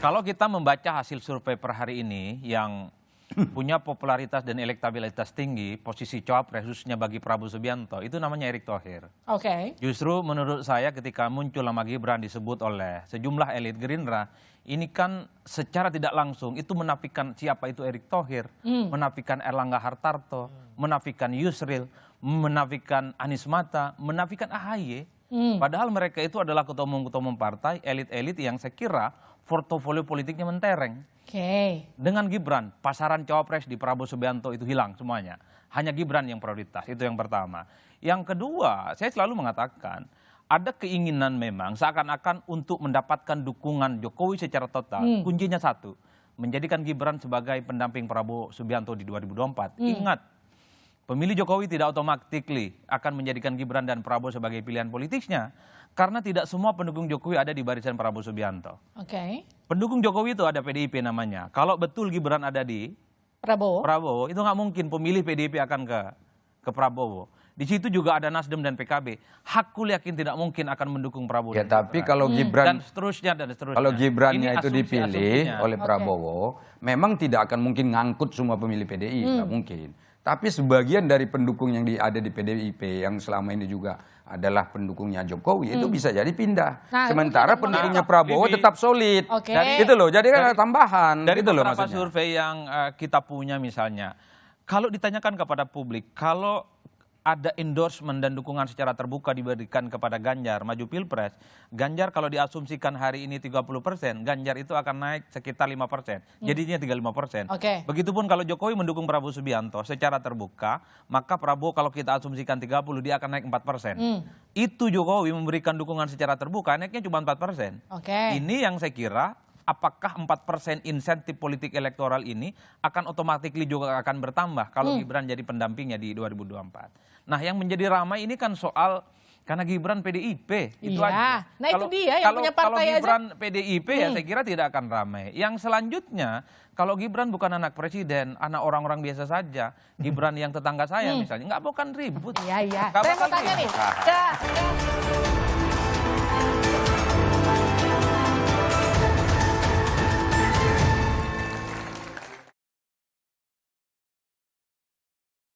Kalau kita membaca hasil survei per hari ini yang punya popularitas dan elektabilitas tinggi, posisi cawapres khususnya bagi Prabowo Subianto, itu namanya Erick Thohir. Oke. Justru menurut saya ketika muncul nama Gibran disebut oleh sejumlah elit Gerindra, ini kan secara tidak langsung itu menafikan siapa itu Erick Thohir, menafikan Erlangga Hartarto, menafikan Yusril, menafikan Anies Mata, menafikan AHY. Padahal mereka itu adalah ketua umum partai, elit-elit yang saya kira portofolio politiknya mentereng. Oke. Dengan Gibran, pasaran cawapres di Prabowo Subianto itu hilang semuanya. Hanya Gibran yang prioritas, itu yang pertama. Yang kedua, saya selalu mengatakan, ada keinginan memang seakan-akan untuk mendapatkan dukungan Jokowi secara total. Kuncinya satu, menjadikan Gibran sebagai pendamping Prabowo Subianto di 2024. Ingat, pemilih Jokowi tidak otomatis akan menjadikan Gibran dan Prabowo sebagai pilihan politiknya. Karena tidak semua pendukung Jokowi ada di barisan Prabowo Subianto. Oke. Pendukung Jokowi itu ada PDIP namanya. Kalau betul Gibran ada di Prabowo itu nggak mungkin pemilih PDIP akan ke Prabowo. Di situ juga ada Nasdem dan PKB. Hakul yakin tidak mungkin akan mendukung Prabowo. Ya, tapi kalau Gibran dan seterusnya. Kalau Gibrannya itu dipilih asumsinya oleh Prabowo, memang tidak akan mungkin ngangkut semua pemilih PDI, nggak mungkin. Tapi sebagian dari pendukung yang ada di PDIP yang selama ini juga adalah pendukungnya Jokowi itu bisa jadi pindah. Nah, sementara pendukungnya Prabowo tetap solid. Oke. Itu loh, jadi kan ada tambahan. Dari gitu loh beberapa maksudnya. survei yang kita punya misalnya, kalau ditanyakan kepada publik, kalau ada endorsement dan dukungan secara terbuka diberikan kepada Ganjar maju Pilpres, Ganjar kalau diasumsikan hari ini 30%, Ganjar itu akan naik sekitar 5%. Jadinya 35%. Oke. Begitupun kalau Jokowi mendukung Prabowo Subianto secara terbuka, maka Prabowo kalau kita asumsikan 30, dia akan naik 4%. Itu Jokowi memberikan dukungan secara terbuka, naiknya cuma 4%. Oke. Ini yang saya kira, apakah 4% insentif politik elektoral ini akan otomatis juga akan bertambah kalau Gibran jadi pendampingnya di 2024. Nah, yang menjadi ramai ini kan soal karena Gibran PDIP itu aja. Nah, itu dia yang punya partai kalau aja. Gibran PDIP ya saya kira tidak akan ramai. Yang selanjutnya, kalau Gibran bukan anak presiden, anak orang-orang biasa saja, Gibran yang tetangga saya misalnya, nggak bukan ribut. Iya. Nggak Saya bakal mau tanya nih. ribut.